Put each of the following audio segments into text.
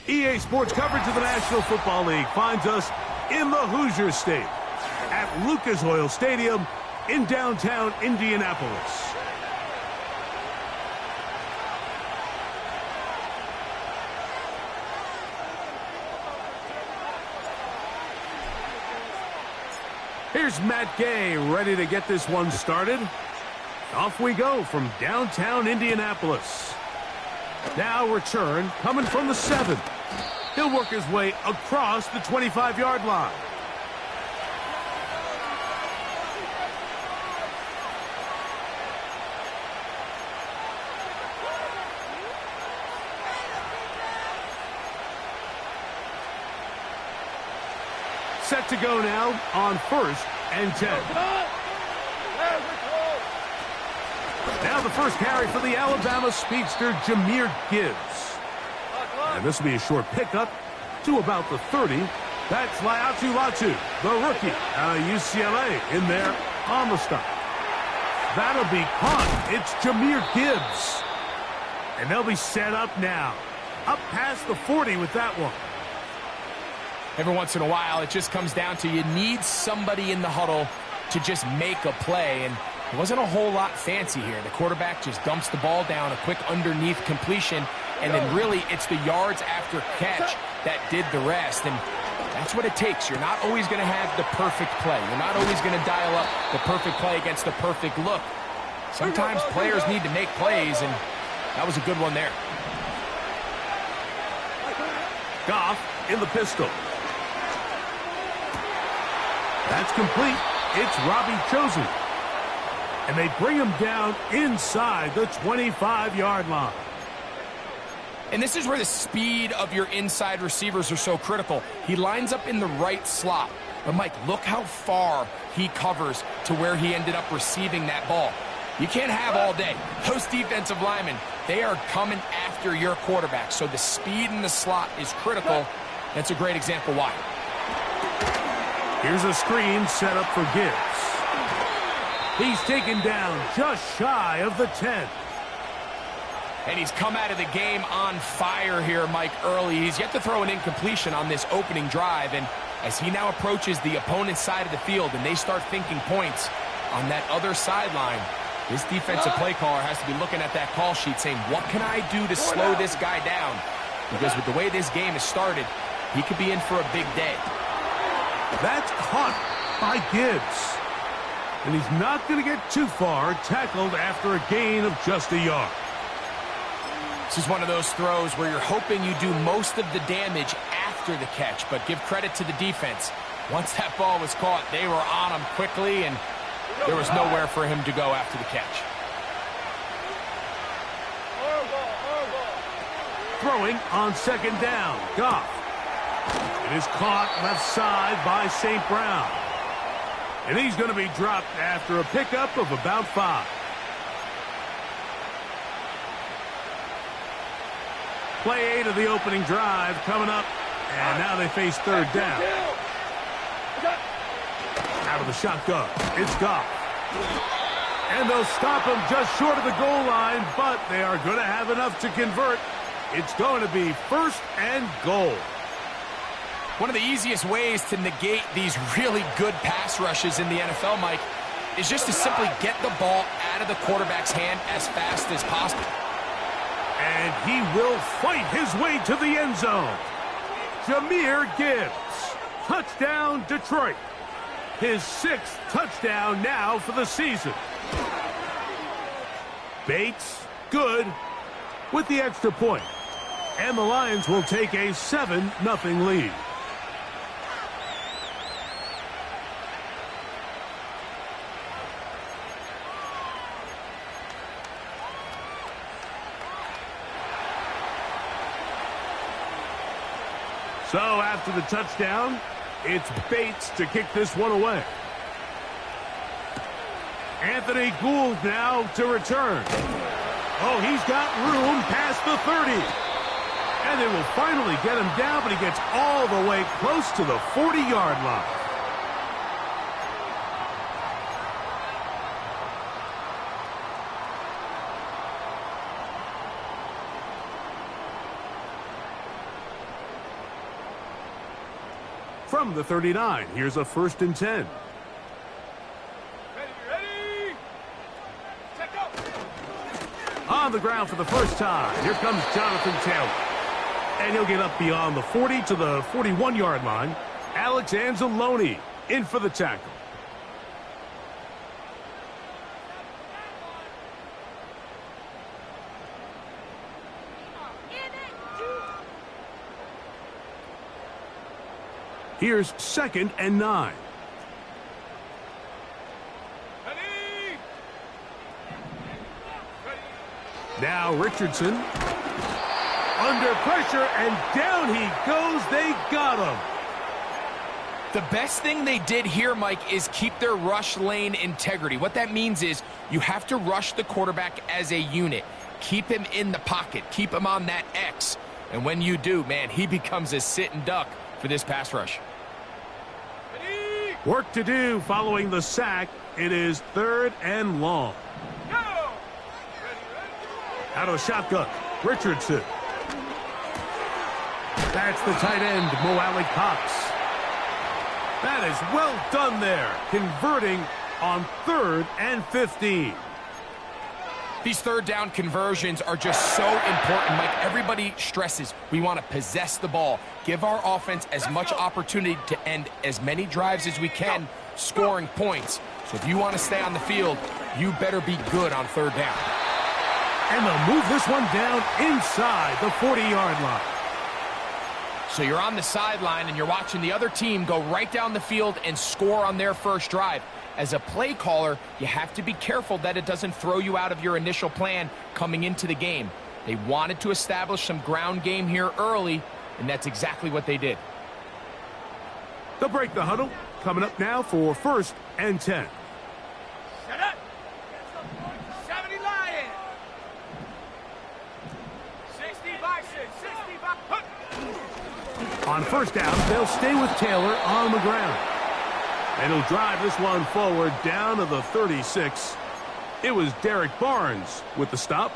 EA Sports coverage of the National Football League finds us in the Hoosier State at Lucas Oil Stadium in downtown Indianapolis. Here's Matt Gay ready to get this one started. Off we go from downtown Indianapolis. Now return coming from the 7. He'll work his way across the 25-yard line. Set to go now on 1st and 10. Now the first carry for the Alabama speedster, Jahmyr Gibbs. And this will be a short pickup to about the 30. That's Laiatu Latu, the rookie, UCLA, in there on the stop. That'll be caught. It's Jahmyr Gibbs. And they'll be set up now. Up past the 40 with that one. Every once in a while, it just comes down to you need somebody in the huddle to just make a play. And it wasn't a whole lot fancy here. The quarterback just dumps the ball down, a quick underneath completion, and then really it's the yards after catch that did the rest. And that's what it takes. You're not always going to have the perfect play. You're not always going to dial up the perfect play against the perfect look. Sometimes players need to make plays, and that was a good one there. Goff in the pistol. That's complete. It's Robbie Chosen. And they bring him down inside the 25-yard line. And this is where the speed of your inside receivers are so critical. He lines up in the right slot. But, Mike, look how far he covers to where he ended up receiving that ball. You can't have all day. Those defensive linemen, they are coming after your quarterback. So the speed in the slot is critical. That's a great example why. Here's a screen set up for Gibbs. He's taken down just shy of the 10. And he's come out of the game on fire here, Mike, early. He's yet to throw an incompletion on this opening drive. And as he now approaches the opponent's side of the field and they start thinking points on that other sideline, this defensive play caller has to be looking at that call sheet saying, what can I do to slow this guy down? Because with the way this game has started, he could be in for a big day. That's caught by Gibbs. And he's not going to get too far, tackled after a gain of just a yard. This is one of those throws where you're hoping you do most of the damage after the catch, but give credit to the defense. Once that ball was caught, they were on him quickly, and there was nowhere for him to go after the catch. Throwing on 2nd down, Goff. It is caught left side by St. Brown. And he's going to be dropped after a pickup of about 5. Play 8 of the opening drive coming up. And now they face 3rd down. Out of the shotgun, it's Goff. And they'll stop him just short of the goal line, but they are going to have enough to convert. It's going to be 1st and goal. One of the easiest ways to negate these really good pass rushes in the NFL, Mike, is just to simply get the ball out of the quarterback's hand as fast as possible. And he will fight his way to the end zone. Jahmyr Gibbs. Touchdown, Detroit. His 6th touchdown now for the season. Bates, good, with the extra point. And the Lions will take a 7-0 lead. So after the touchdown, it's Bates to kick this one away. Anthony Gould now to return. Oh, he's got room past the 30. And they will finally get him down, but he gets all the way close to the 40-yard line. From the 39, here's a 1st and 10. Ready. Check up. On the ground for the first time, here comes Jonathan Taylor. And he'll get up beyond the 40 to the 41-yard line. Alex Anzalone in for the tackle. Here's 2nd and 9. Ready. Now Richardson. Under pressure, and down he goes. They got him. The best thing they did here, Mike, is keep their rush lane integrity. What that means is you have to rush the quarterback as a unit. Keep him in the pocket. Keep him on that X. And when you do, man, he becomes a sit and duck for this pass rush. Ready. Work to do following the sack. It is 3rd and long. Go. Out of shotgun, Richardson. That's the tight end, Mo Alley-Cox. That is well done there, converting on 3rd and 15. These 3rd down conversions are just so important, Mike. Everybody stresses we want to possess the ball, give our offense as much opportunity to end as many drives as we can, scoring points. So if you want to stay on the field, you better be good on 3rd down. And they'll move this one down inside the 40-yard line. So you're on the sideline and you're watching the other team go right down the field and score on their first drive. As a play caller, you have to be careful that it doesn't throw you out of your initial plan coming into the game. They wanted to establish some ground game here early, and that's exactly what they did. They'll break the huddle. Coming up now for 1st and 10. Shut up. 70 Lions. 65, 65. On 1st down, they'll stay with Taylor on the ground. And he'll drive this one forward down to the 36. It was Derek Barnes with the stop.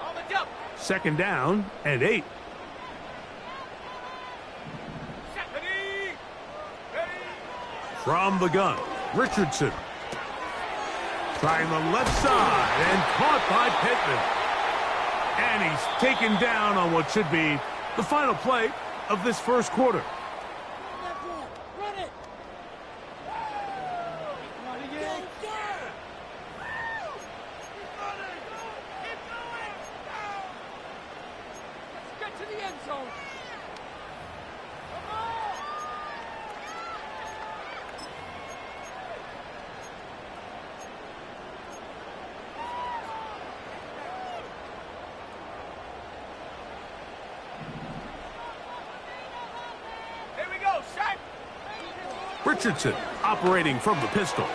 On the jump. 2nd down and 8. From the gun, Richardson. Trying the left side and caught by Pittman. And he's taken down on what should be the final play of this 1st quarter. Run it. Run again. Keep going. Let's get to the end zone. Richardson operating from the pistol.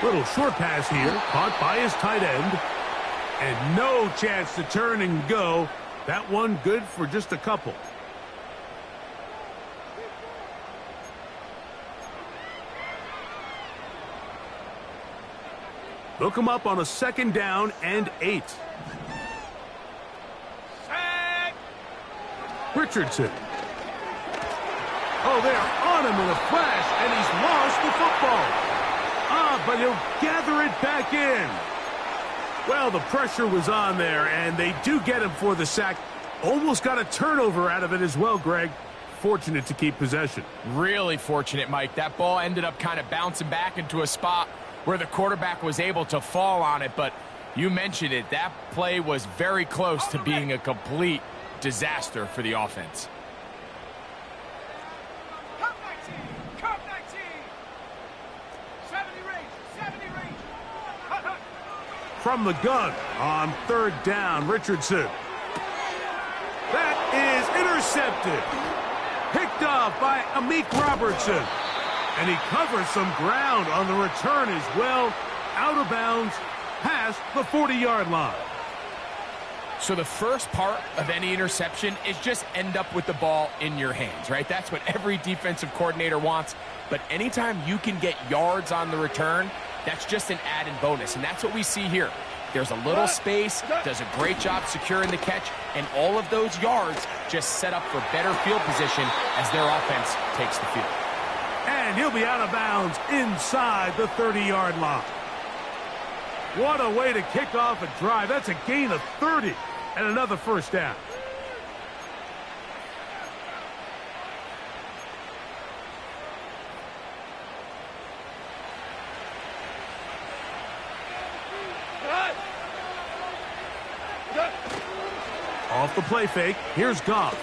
Little short pass here, caught by his tight end. And no chance to turn and go. That one good for just a couple. They'll come up on a 2nd down and 8. Sack. Richardson. Oh, they're on him in a flash, and he's lost the football. But he'll gather it back in. Well, the pressure was on there, and they do get him for the sack. Almost got a turnover out of it as well, Greg. Fortunate to keep possession. Really fortunate, Mike. That ball ended up kind of bouncing back into a spot where the quarterback was able to fall on it, but you mentioned it. That play was very close to being a complete disaster for the offense. Cup 19. 70 range. From the gun on 3rd down, Richardson. That is intercepted. Picked off by Amik Robertson. And he covers some ground on the return as well. Out of bounds, past the 40-yard line. So the first part of any interception is just end up with the ball in your hands, right? That's what every defensive coordinator wants. But anytime you can get yards on the return, that's just an added bonus. And that's what we see here. There's a little space, does a great job securing the catch, and all of those yards just set up for better field position as their offense takes the field. And he'll be out of bounds inside the 30-yard line. What a way to kick off a drive. That's a gain of 30 and another first down. Off the play fake, here's Goff.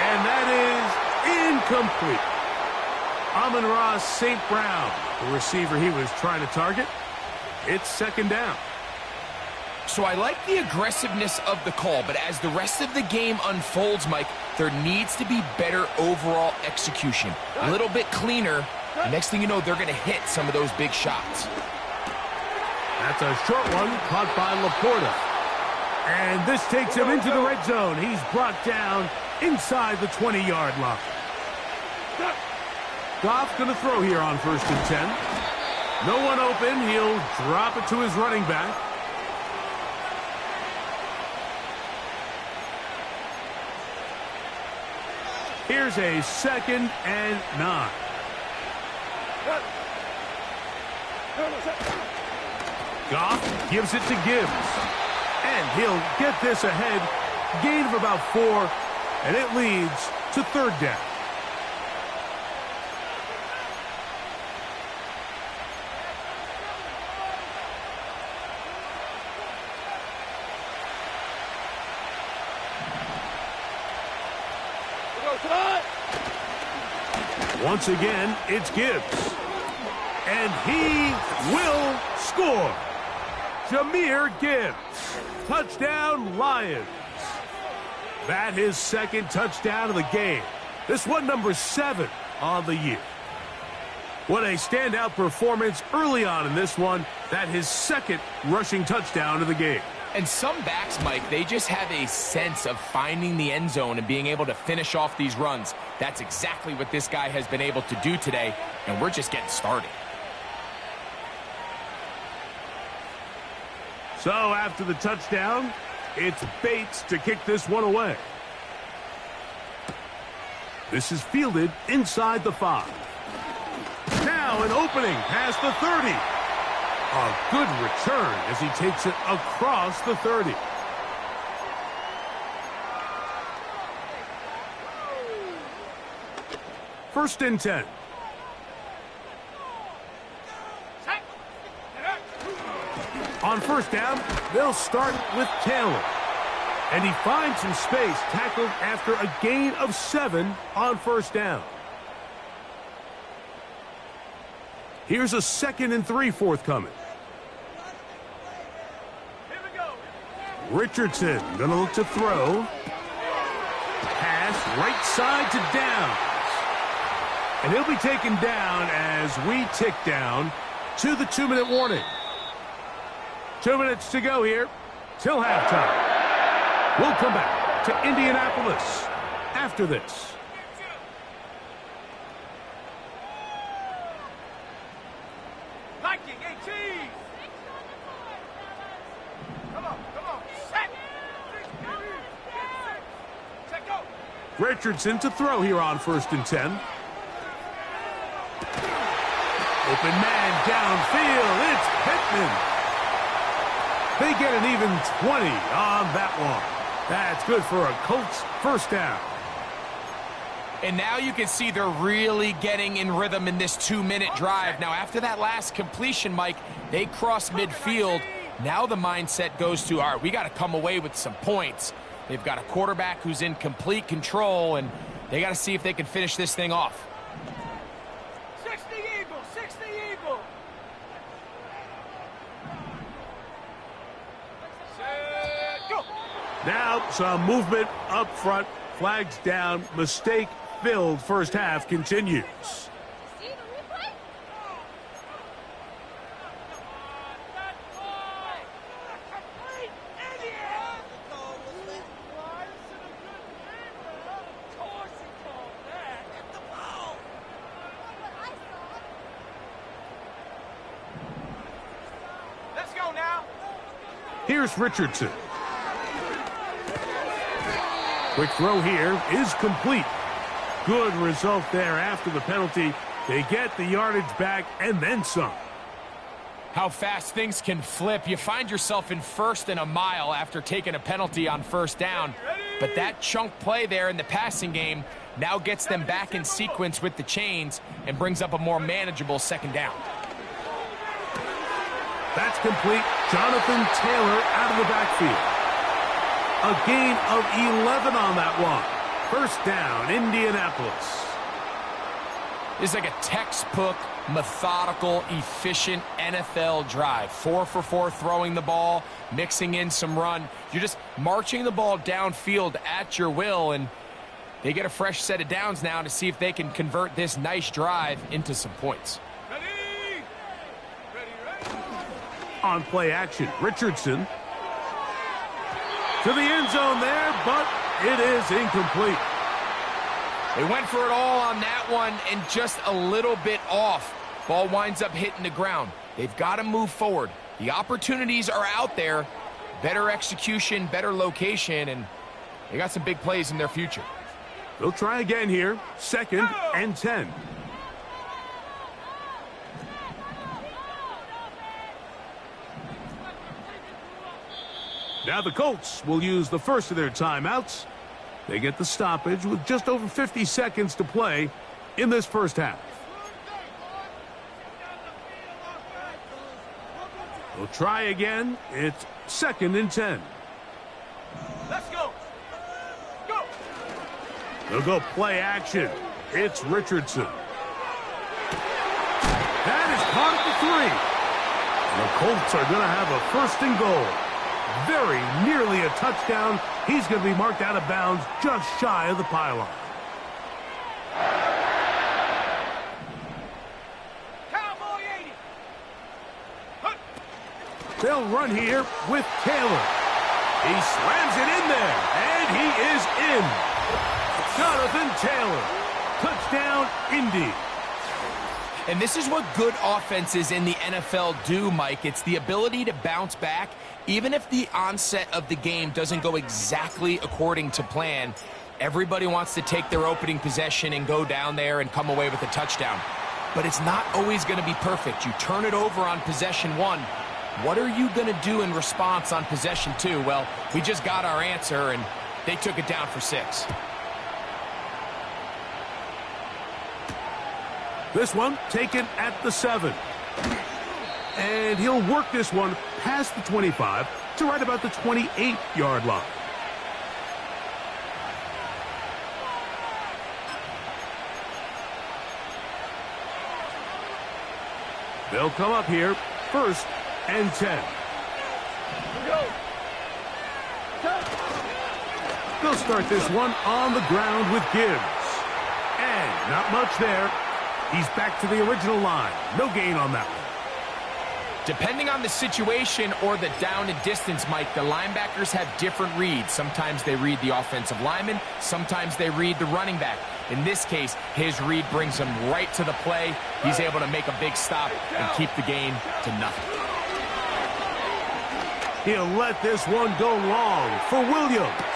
And that is incomplete. Amon-Ra St. Brown, the receiver he was trying to target. It's second down. So I like the aggressiveness of the call, but as the rest of the game unfolds, Mike, there needs to be better overall execution. A little bit cleaner. The next thing you know, they're going to hit some of those big shots. That's a short one caught by Laporta. And this takes him into the red zone. He's brought down inside the 20-yard line. Goff going to throw here on 1st and 10. No one open. He'll drop it to his running back. Here's a 2nd and 9. Goff gives it to Gibbs. And he'll get this ahead. Gain of about 4. And it leads to 3rd down. Once again, it's Gibbs. And he will score. Jahmyr Gibbs. Touchdown, Lions. That his 2nd touchdown of the game. This one number 7 on the year. What a standout performance early on in this one. That his 2nd rushing touchdown of the game. And some backs, Mike, they just have a sense of finding the end zone and being able to finish off these runs. That's exactly what this guy has been able to do today, and we're just getting started. So after the touchdown, it's Bates to kick this one away. This is fielded inside the 5. Now an opening past the 30. A good return as he takes it across the 30. First and 10. On 1st down, they'll start with Taylor. And he finds some space, tackled after a gain of 7 on 1st down. Here's a 2nd and 3 forthcoming. Richardson going to look to throw. Pass right side to Downs. And he'll be taken down as we tick down to the 2-minute warning. 2 minutes to go here till halftime. We'll come back to Indianapolis after this. Viking 18. Come on. Set. Set, go. Richardson to throw here on 1st and 10. Open man downfield. It's Pittman. They get an even 20 on that one. That's good for a Colts 1st down. And now you can see they're really getting in rhythm in this 2-minute drive. Now, after that last completion, Mike, they cross midfield. Now the mindset goes to, all right, we got to come away with some points. They've got a quarterback who's in complete control, and they got to see if they can finish this thing off. 60 Eagle, 60 Eagle. Set, go. Now some movement up front. Flags down. Mistake filled. First half continues. Here's Richardson. Quick throw here is complete. Good result there after the penalty. They get the yardage back and then some. How fast things can flip. You find yourself in first and a mile after taking a penalty on first down. But that chunk play there in the passing game now gets them back in sequence with the chains and brings up a more manageable second down. That's complete. Jonathan Taylor out of the backfield. A gain of 11 on that one. First down, Indianapolis. This is like a textbook, methodical, efficient NFL drive. 4 for 4 throwing the ball, mixing in some run. You're just marching the ball downfield at your will, and they get a fresh set of downs now to see if they can convert this nice drive into some points. Ready? Ready. On play action, Richardson. To the end zone there, but it is incomplete. They went for it all on that one and just a little bit off. Ball winds up hitting the ground. They've got to move forward. The opportunities are out there. Better execution, better location, and they got some big plays in their future. They'll try again here. 2nd and 10. Now the Colts will use the first of their timeouts. They get the stoppage with just over 50 seconds to play in this first half. We'll try again. It's 2nd and 10. Let's go. Go. They'll go play action. It's Richardson. That is caught at the 3. The Colts are going to have a 1st and goal. Very nearly a touchdown. He's going to be marked out of bounds just shy of the pylon. Cowboy 80. Hunt. They'll run here with Taylor. He slams it in there, and he is in. Jonathan Taylor. Touchdown, Indy. And this is what good offenses in the NFL do, Mike. It's the ability to bounce back. Even if the onset of the game doesn't go exactly according to plan, everybody wants to take their opening possession and go down there and come away with a touchdown. But it's not always going to be perfect. You turn it over on possession 1. What are you going to do in response on possession 2? Well, we just got our answer, and they took it down for 6. This one taken at the 7. And he'll work this one past the 25 to right about the 28-yard line. They'll come up here, 1st and 10. They'll start this one on the ground with Gibbs. And not much there. He's back to the original line. No gain on that one. Depending on the situation or the down and distance, Mike, the linebackers have different reads. Sometimes they read the offensive lineman. Sometimes they read the running back. In this case, his read brings him right to the play. He's able to make a big stop and keep the gain to nothing. He'll let this one go long for Williams.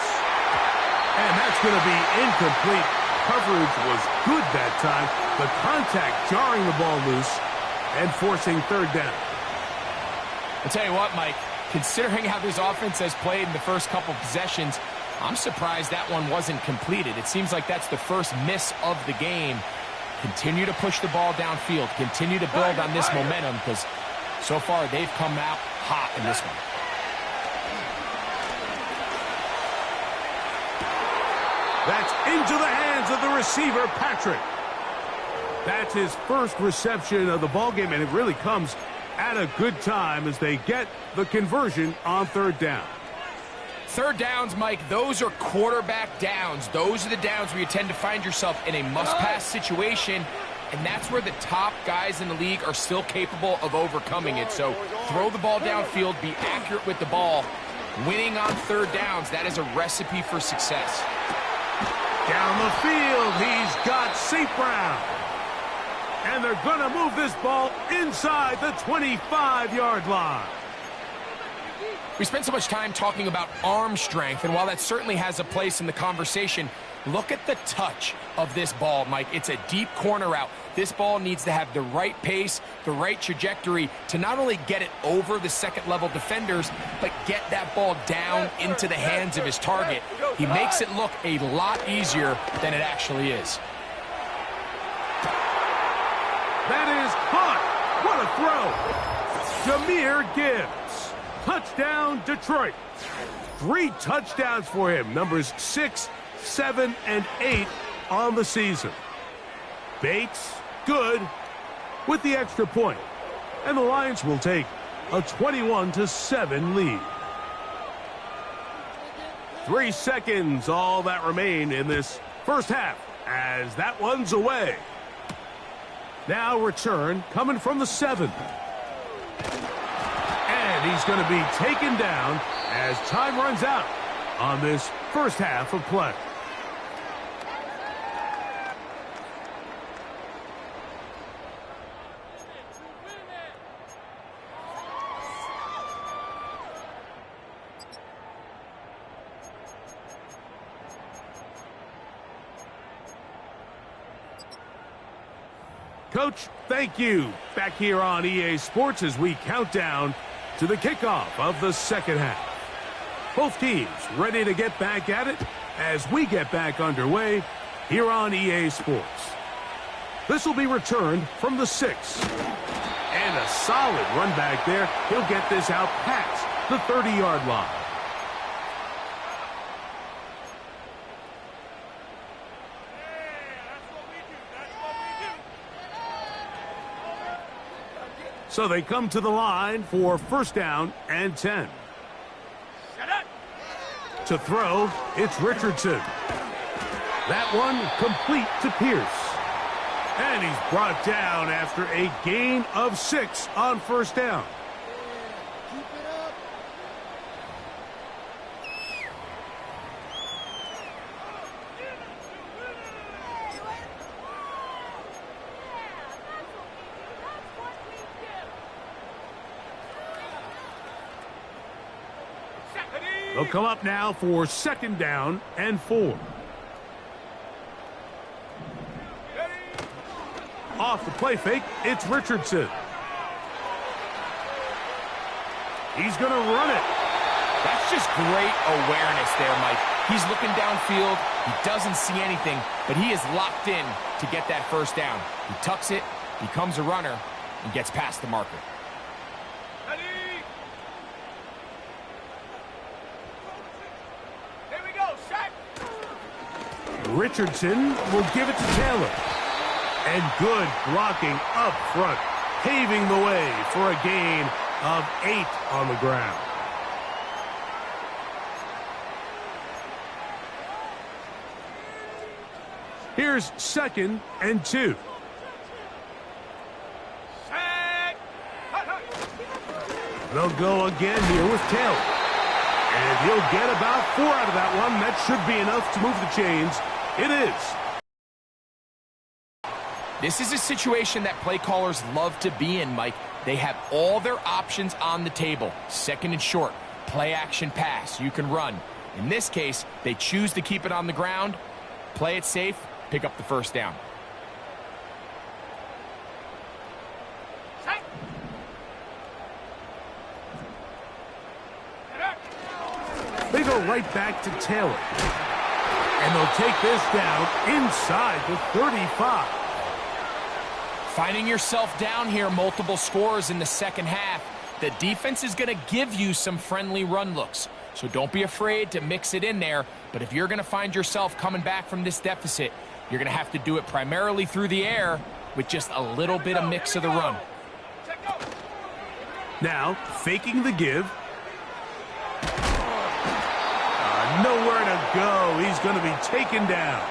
And that's going to be incomplete. Coverage was good that time. The contact jarring the ball loose and forcing 3rd down. I'll tell you what, Mike, considering how this offense has played in the first couple possessions, I'm surprised that one wasn't completed. It seems like that's the first miss of the game. Continue to push the ball downfield. Continue to build on this momentum because so far they've come out hot in this one. That's into the hands of the receiver, Patrick. That's his first reception of the ballgame, and it really comes at a good time as they get the conversion on 3rd down. 3rd downs, Mike, those are quarterback downs. Those are the downs where you tend to find yourself in a must-pass situation, and that's where the top guys in the league are still capable of overcoming it. So throw the ball downfield, be accurate with the ball. Winning on 3rd downs, that is a recipe for success. Down the field, he's got St. Brown. And they're going to move this ball inside the 25-yard line. We spent so much time talking about arm strength, and while that certainly has a place in the conversation, look at the touch of this ball, Mike. It's a deep corner route. This ball needs to have the right pace, the right trajectory to not only get it over the second-level defenders, but get that ball down into the hands of his target. He makes it look a lot easier than it actually is. That is hot. What a throw. Jahmyr Gibbs. Touchdown, Detroit. 3 touchdowns for him. Numbers 6, 7, and 8 on the season. Bates, good, with the extra point. And the Lions will take a 21-7 lead. 3 seconds, all that remain in this first half, as that one's away. Now return coming from the 7. And he's going to be taken down as time runs out on this first half of play. Coach, thank you. Back here on EA Sports as we count down to the kickoff of the second half. Both teams ready to get back at it as we get back underway here on EA Sports. This will be returned from the 6. And a solid run back there. He'll get this out past the 30-yard line. So they come to the line for first down and 10. To throw, it's Richardson. That one complete to Pierce. And he's brought down after a gain of 6 on first down. They'll come up now for second down and 4. Off the play fake, it's Richardson. He's going to run it. That's just great awareness there, Mike. He's looking downfield. He doesn't see anything, but he is locked in to get that first down. He tucks it, becomes a runner, and gets past the marker. Richardson will give it to Taylor. And good blocking up front, paving the way for a gain of 8 on the ground. Here's second and 2. They'll go again here with Taylor. And he'll get about 4 out of that one. That should be enough to move the chains. It is. This is a situation that play callers love to be in, Mike. They have all their options on the table. Second and short, play action pass, you can run. In this case, they choose to keep it on the ground, play it safe, pick up the first down. They go right back to Taylor. And they'll take this down inside the 35. Finding yourself down here, multiple scores in the second half. The defense is going to give you some friendly run looks. So don't be afraid to mix it in there. But if you're going to find yourself coming back from this deficit, you're going to have to do it primarily through the air with just a little bit of mix of the run. Now, faking the give. Nowhere to go. He's going to be taken down.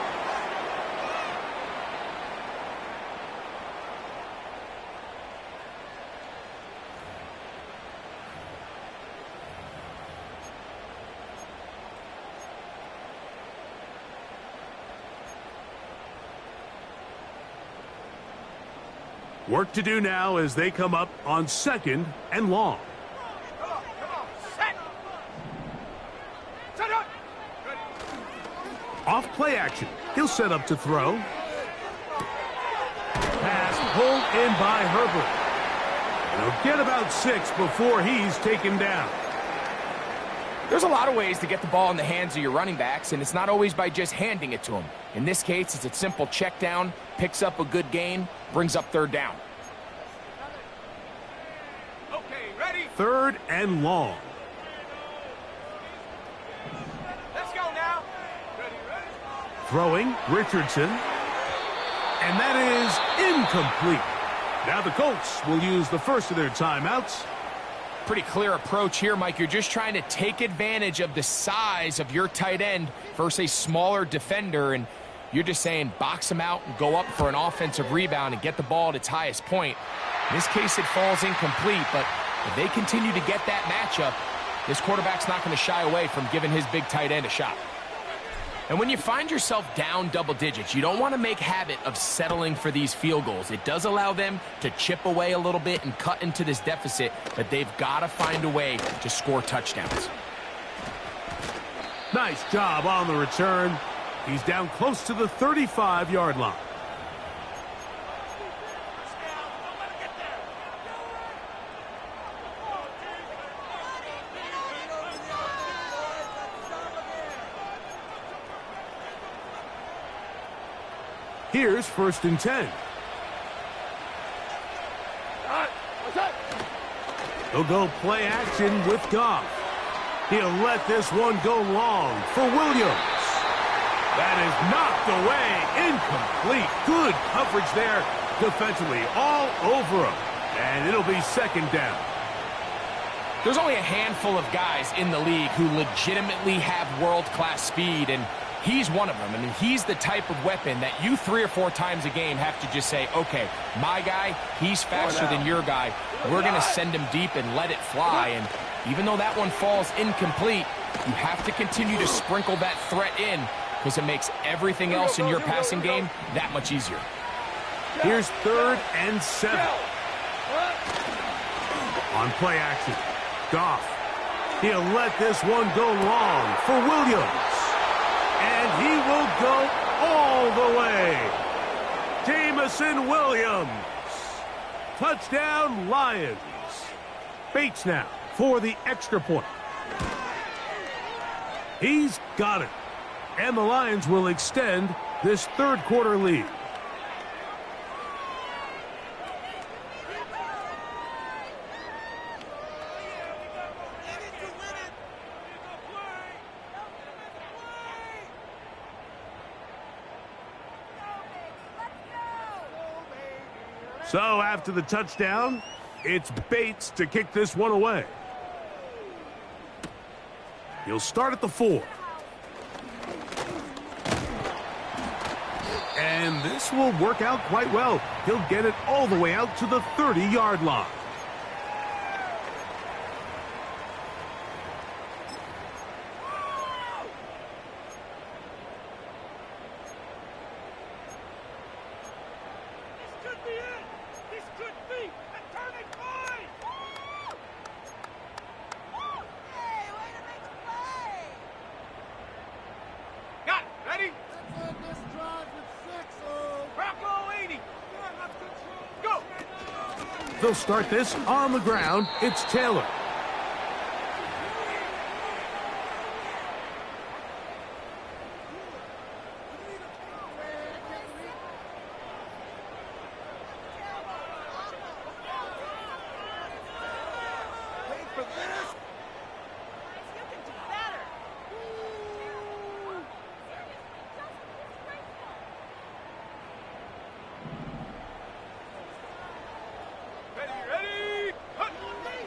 Work to do now as they come up on second and long. Off play action. He'll set up to throw. Pass pulled in by Herbert. And he'll get about 6 before he's taken down. There's a lot of ways to get the ball in the hands of your running backs, and it's not always by just handing it to them. In this case, it's a simple check down, picks up a good gain, brings up 3rd down. Okay, ready? 3rd and long. Let's go now. Ready, ready? Throwing, Richardson. And that is incomplete. Now the Colts will use the first of their timeouts. Pretty clear approach here, Mike. You're just trying to take advantage of the size of your tight end versus a smaller defender, and you're just saying box him out and go up for an offensive rebound and get the ball at its highest point. In this case, it falls incomplete, but if they continue to get that matchup, this quarterback's not going to shy away from giving his big tight end a shot. And when you find yourself down double digits, you don't want to make habit of settling for these field goals. It does allow them to chip away a little bit and cut into this deficit, but they've got to find a way to score touchdowns. Nice job on the return. He's down close to the 35-yard line. Here's 1st and 10. He'll go play action with Goff. He'll let this one go long for Williams. That is knocked away, incomplete. Good coverage there defensively, all over him. And it'll be 2nd down. There's only a handful of guys in the league who legitimately have world-class speed, and he's one of them. I mean, he's the type of weapon that you 3 or 4 times a game have to just say, okay, my guy, he's faster than your guy. We're going to send him deep and let it fly. And even though that one falls incomplete, you have to continue to sprinkle that threat in because it makes everything else in your passing game that much easier. Here's 3rd and 7. On play action, Goff. He'll let this one go long for Williams. And he will go all the way. Jamison Williams. Touchdown, Lions. Bates now for the extra point. He's got it. And the Lions will extend this 3rd quarter lead. So after the touchdown, it's Bates to kick this one away. He'll start at the 4. And this will work out quite well. He'll get it all the way out to the 30-yard line. They'll start this on the ground. It's Taylor.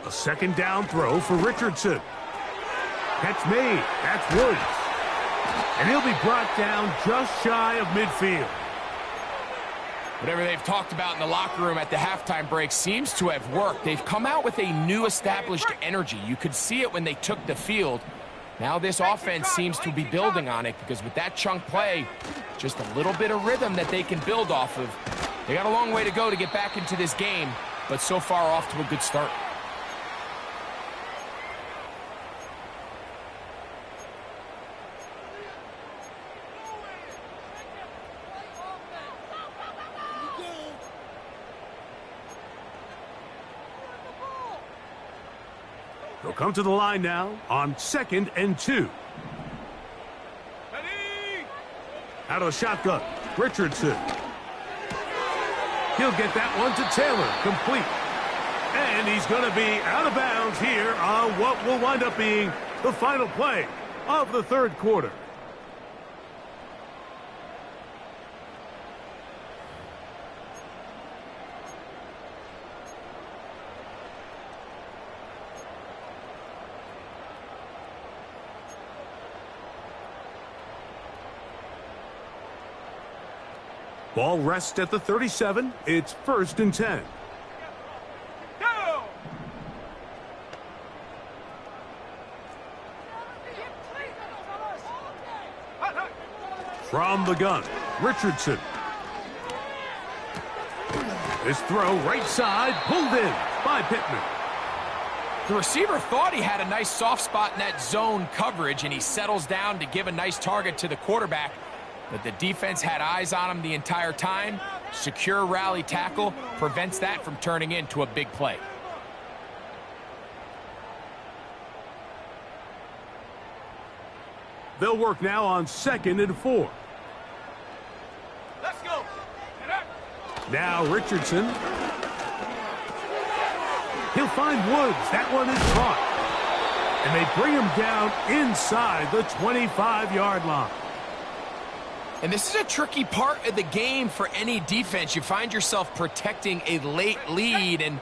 A 2nd down throw for Richardson. Catch made. That's Woods. And he'll be brought down just shy of midfield. Whatever they've talked about in the locker room at the halftime break seems to have worked. They've come out with a new established energy. You could see it when they took the field. Now this offense seems to be building on it because with that chunk play, just a little bit of rhythm that they can build off of. They got a long way to go to get back into this game, but so far off to a good start. They'll come to the line now on 2nd and 2. Ready? Out of the shotgun, Richardson. He'll get that one to Taylor, complete. And he's going to be out of bounds here on what will wind up being the final play of the third quarter. Ball rests at the 37. It's 1st and 10. Go! From the gun, Richardson. His throw right side, pulled in by Pittman. The receiver thought he had a nice soft spot in that zone coverage, and he settles down to give a nice target to the quarterback. But the defense had eyes on him the entire time. Secure rally tackle prevents that from turning into a big play. They'll work now on 2nd and 4. Let's go! Now Richardson. He'll find Woods. That one is caught. And they bring him down inside the 25-yard line. And this is a tricky part of the game for any defense. You find yourself protecting a late lead, and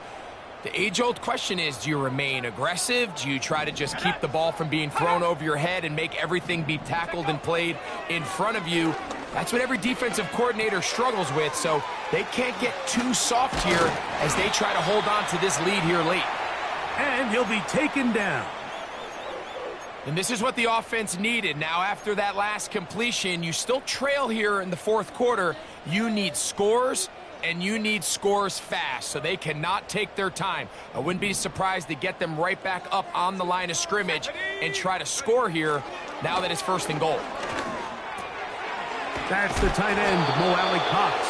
the age-old question is, do you remain aggressive? Do you try to just keep the ball from being thrown over your head and make everything be tackled and played in front of you? That's what every defensive coordinator struggles with, so they can't get too soft here as they try to hold on to this lead here late. And he'll be taken down. And this is what the offense needed. Now, after that last completion, you still trail here in the fourth quarter. You need scores, and you need scores fast, so they cannot take their time. I wouldn't be surprised to get them right back up on the line of scrimmage and try to score here now that it's 1st and goal. That's the tight end, Mo Alley-Cox.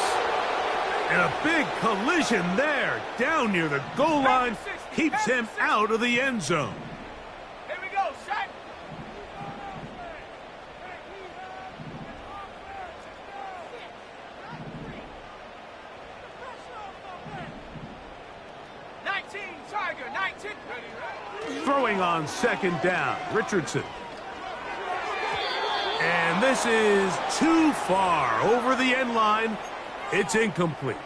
And a big collision there down near the goal line keeps him out of the end zone. Here we go, set! Tiger, 19. Throwing on 2nd down, Richardson. And this is too far over the end line. It's incomplete.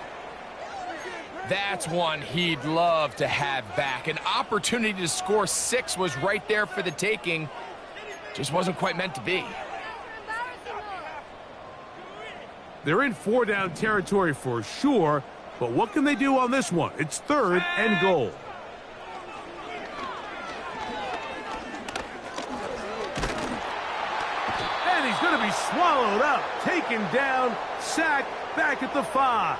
That's one he'd love to have back. An opportunity to score 6 was right there for the taking. Just wasn't quite meant to be. They're in 4-down territory for sure, but what can they do on this one? It's 3rd and goal. And he's going to be swallowed up, taken down, sacked, back at the 5.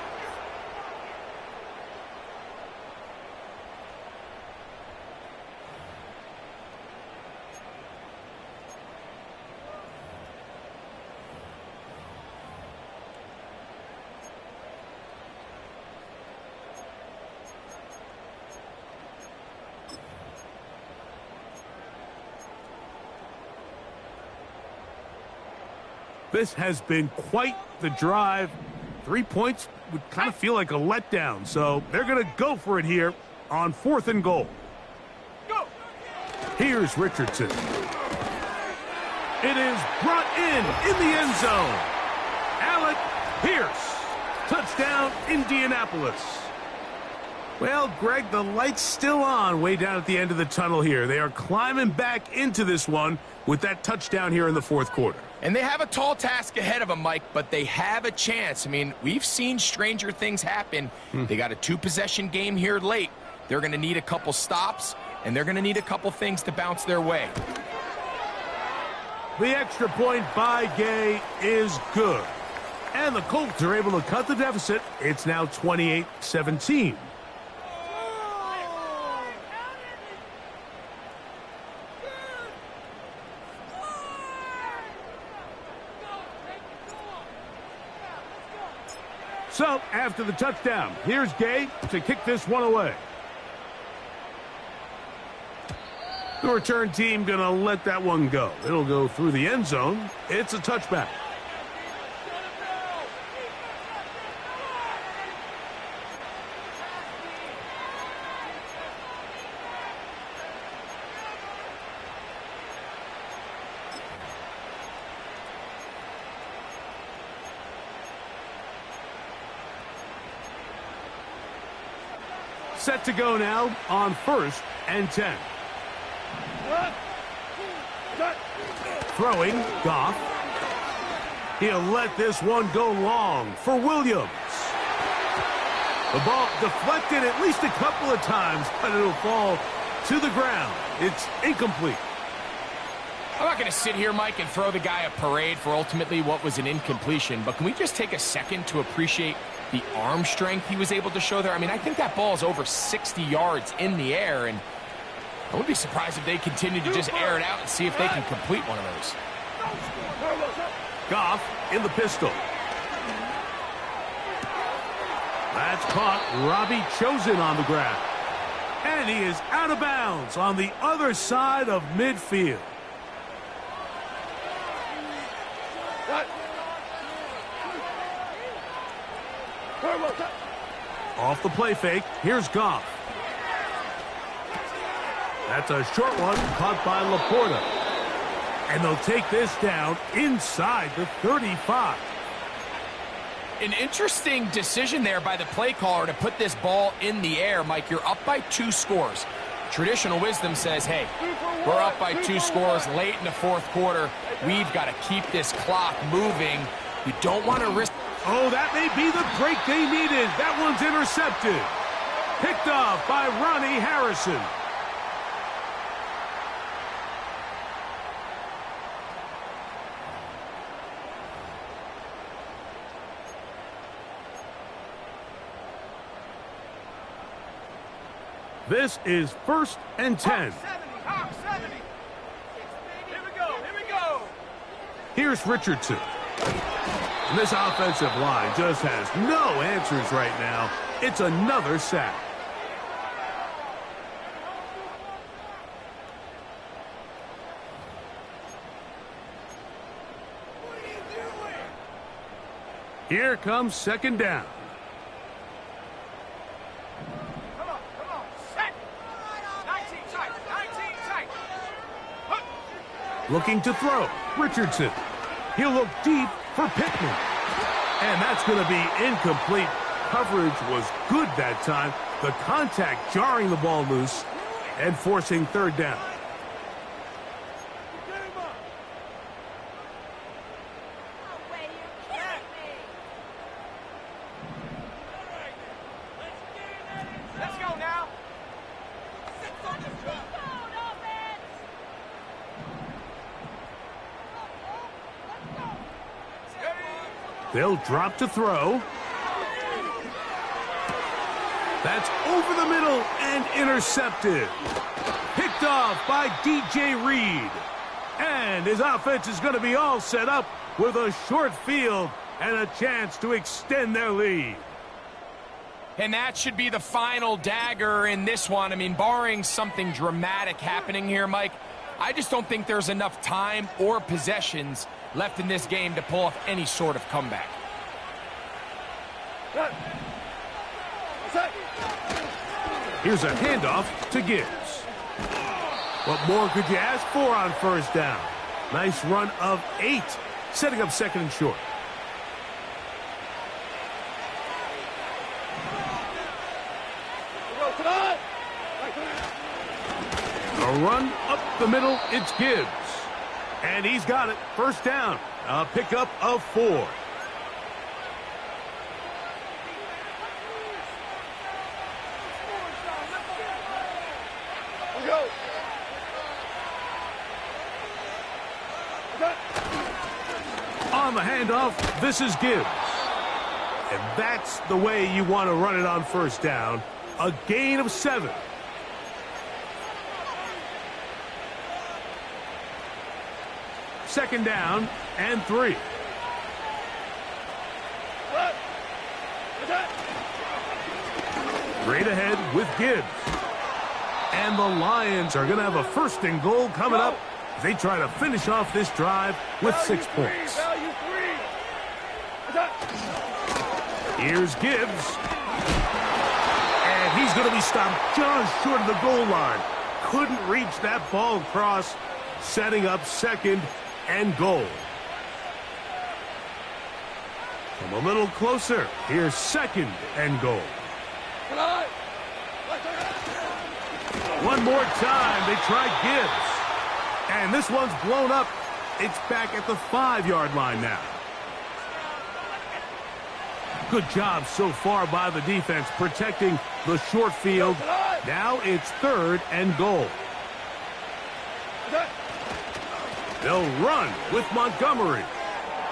This has been quite the drive. 3 points would kind of feel like a letdown, so they're going to go for it here on 4th and goal. Go! Here's Richardson. It is brought in the end zone. Alec Pierce. Touchdown, Indianapolis. Well, Greg, the light's still on way down at the end of the tunnel here. They are climbing back into this one with that touchdown here in the fourth quarter. And they have a tall task ahead of them, Mike, but they have a chance. I mean, we've seen stranger things happen. They got a 2-possession game here late. They're going to need a couple stops, and they're going to need a couple things to bounce their way. The extra point by Gay is good. And the Colts are able to cut the deficit. It's now 28-17. So, after the touchdown, here's Gay to kick this one away. The return team going to let that one go. It'll go through the end zone. It's a touchback. Set to go now on 1st and 10. Throwing, Goff. He'll let this one go long for Williams. The ball deflected at least a couple of times, but it'll fall to the ground. It's incomplete. I'm not going to sit here, Mike, and throw the guy a parade for ultimately what was an incompletion, but can we just take a second to appreciate the arm strength he was able to show there? I mean, I think that ball is over 60 yards in the air, and I wouldn't be surprised if they continue to just air it out and see if they can complete one of those. Goff in the pistol. That's caught. Robbie Chosen on the ground. And he is out of bounds on the other side of midfield. Off the play fake, here's Goff. That's a short one caught by Laporta. And they'll take this down inside the 35. An interesting decision there by the play caller to put this ball in the air. Mike, you're up by 2 scores. Traditional wisdom says, hey, we're up by 2 scores late in the 4th quarter. We've got to keep this clock moving. You don't want to risk. Oh, that may be the break they needed. That one's intercepted. Picked off by Ronnie Harrison. This is 1st and 10. Hawk 70. Here we go. Here we go. Here's Richardson. And this offensive line just has no answers right now. It's another sack. What are you doing? Here comes 2nd down. Come on. Set. 19 tight. 19 tight. Looking to throw. Richardson. He'll look deep for Pittman. And that's going to be incomplete. Coverage was good that time. The contact jarring the ball loose and forcing 3rd down. Let's go now. They'll drop to throw. That's over the middle and intercepted. Picked off by DJ Reed. And his offense is going to be all set up with a short field and a chance to extend their lead. And that should be the final dagger in this one. I mean, barring something dramatic happening here, Mike, I just don't think there's enough time or possessions left in this game to pull off any sort of comeback. Here's a handoff to Gibbs. What more could you ask for on 1st down? Nice run of 8, setting up 2nd and short. A run up the middle, it's Gibbs. And he's got it. 1st down. A pickup of 4. On the handoff, this is Gibbs. And that's the way you want to run it on 1st down. A gain of 7. Second down and 3. Straight ahead with Gibbs. And the Lions are going to have a first and goal coming up. They try to finish off this drive with 6 points. Here's Gibbs. And he's going to be stopped just short of the goal line. Couldn't reach that ball across, setting up second and goal. Come a little closer. Here's second and goal. One more time, they try Gibbs. And this one's blown up. It's back at the 5-yard line now. Good job so far by the defense protecting the short field. Now it's third and goal. They'll run with Montgomery.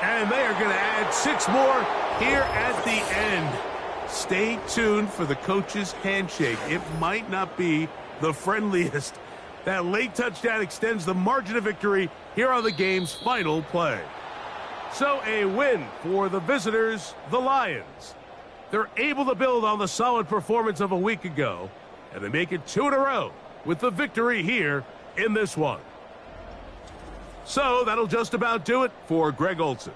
And they are going to add 6 more here at the end. Stay tuned for the coach's handshake. It might not be the friendliest. That late touchdown extends the margin of victory here on the game's final play. So a win for the visitors, the Lions. They're able to build on the solid performance of a week ago, and they make it 2 in a row with the victory here in this one. So that'll just about do it for Greg Olson.